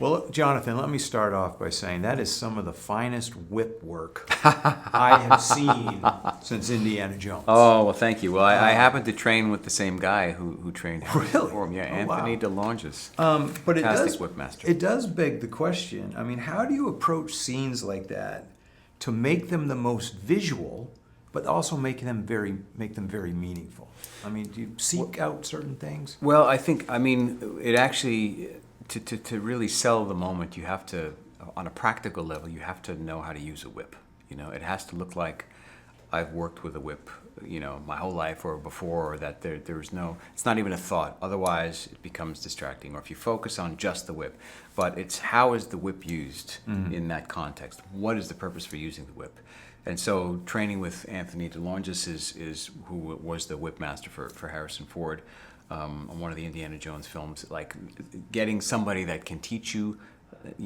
Well, Jonathan, let me start off by saying that is some of the finest whip work I have seen since Indiana Jones. Oh, well, thank you. Well, I happen to train with the same guy who trained him. Really? For him. Yeah, Oh, Anthony wow. DeLonges. But Fantastic whipmaster. it does beg the question. I mean, how do you approach scenes like that to make them the most visual, but also make them very meaningful? I mean, do you seek out certain things? Well, I mean, it actually, to really sell the moment, you have to, on a practical level, you have to know how to use a whip. You know, it has to look like I've worked with a whip, you know, my whole life or before, or that there's no, it's not even a thought. Otherwise, it becomes distracting. Or if you focus on just the whip, but it's how is the whip used in that context? What is the purpose for using the whip? And so training with Anthony DeLonges is who was the whipmaster for Harrison Ford on one of the Indiana Jones films. Like getting somebody that can teach you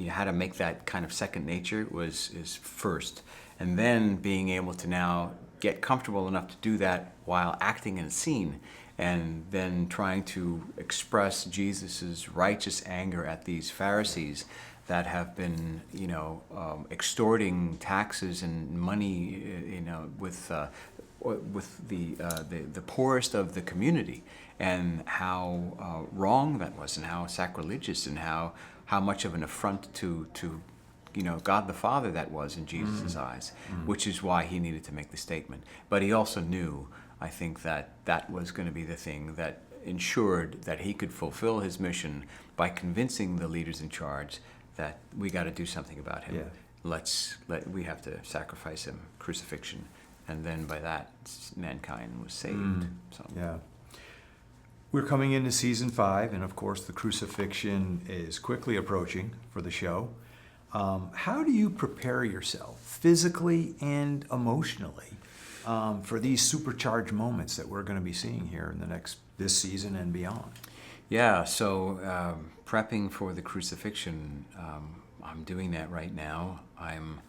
how to make that kind of second nature is first. And then being able to now get comfortable enough to do that while acting in a scene, and then trying to express Jesus's righteous anger at these Pharisees that have been, you know, extorting taxes and money, you know, with the poorest of the community, and how wrong that was, and how sacrilegious, and how much of an affront to you know, God the Father that was in Jesus' eyes, which is why he needed to make the statement. But he also knew, I think, that that was going to be the thing that ensured that he could fulfill his mission by convincing the leaders in charge that we got to do something about him. Yeah. We have to sacrifice him, crucifixion, and then by that mankind was saved. So. Yeah. We're coming into season 5, and of course the crucifixion is quickly approaching for the show. How do you prepare yourself physically and emotionally for these supercharged moments that we're going to be seeing here in this season and beyond? Yeah, so prepping for the crucifixion, I'm doing that right now. I'm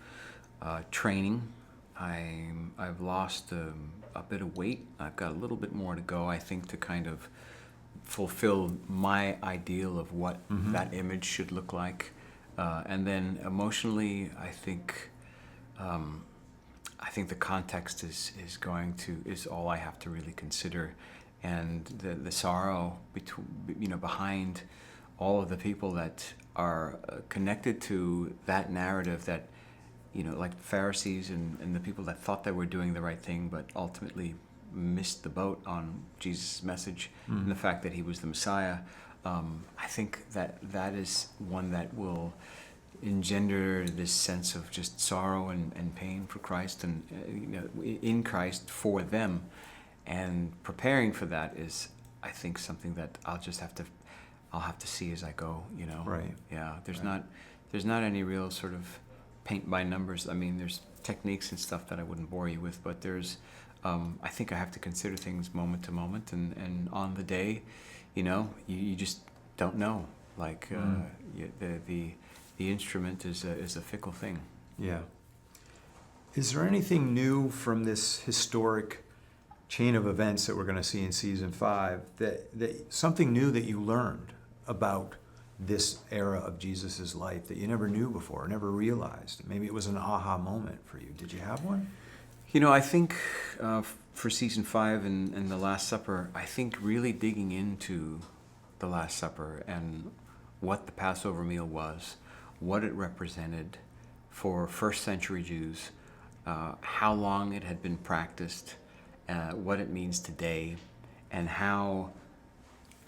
training. I've lost a bit of weight. I've got a little bit more to go, I think, to kind of fulfill my ideal of what that image should look like. And then emotionally, I think the context is all I have to really consider, and the sorrow behind all of the people that are connected to that narrative, that, you know, like the Pharisees and the people that thought they were doing the right thing but ultimately missed the boat on Jesus' message and the fact that he was the Messiah. I think that is one that will engender this sense of just sorrow and pain for Christ, and you know, in Christ for them. And preparing for that is, I think, something that I'll have to see as I go. You know. Right. Yeah. There's not any real sort of paint by numbers. I mean, there's techniques and stuff that I wouldn't bore you with, but there's. I think I have to consider things moment to moment, and on the day, you know, you just don't know. Like the instrument is a fickle thing. Yeah. Is there anything new from this historic chain of events that we're going to see in season 5 that something new that you learned about this era of Jesus's life that you never knew before, never realized? Maybe it was an aha moment for you. Did you have one? You know, I think for season 5 and the Last Supper, I think really digging into the Last Supper and what the Passover meal was, what it represented for first century Jews, how long it had been practiced, what it means today, and how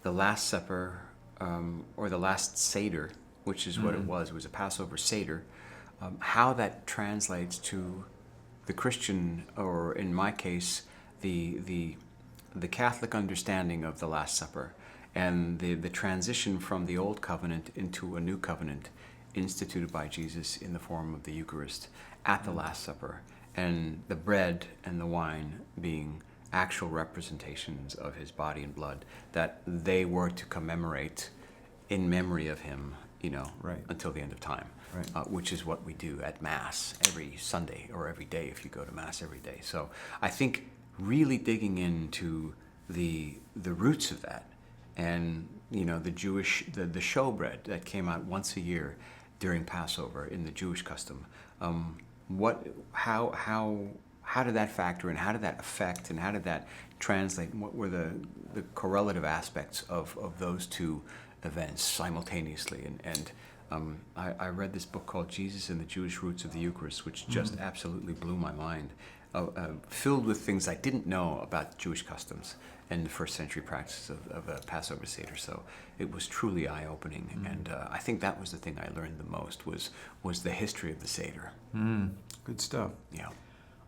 the Last Supper, or the Last Seder, which is what it was a Passover Seder, how that translates to the Christian, or in my case, the Catholic understanding of the Last Supper, and the transition from the Old Covenant into a new covenant instituted by Jesus in the form of the Eucharist at the Last Supper, and the bread and the wine being actual representations of his body and blood, that they were to commemorate in memory of him, you know, Right. until the end of time. Right. Which is what we do at Mass every Sunday, or every day if you go to Mass every day. So I think really digging into the roots of that, and the Jewish, the showbread that came out once a year during Passover in the Jewish custom. How did that factor in? How did that affect, and how did that translate? What were the correlative aspects of those two events simultaneously? I read this book called Jesus and the Jewish Roots of the Eucharist, which just absolutely blew my mind, filled with things I didn't know about Jewish customs and the first century practice of a Passover Seder. So it was truly eye-opening, and I think that was the thing I learned the most, was the history of the Seder. Good stuff. Yeah.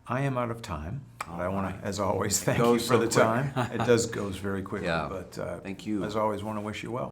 I am out of time, but I want right. to, as always, thank you Goes for so the quick. time. It goes very quickly, Yeah. but Thank you. as always, want to wish you well.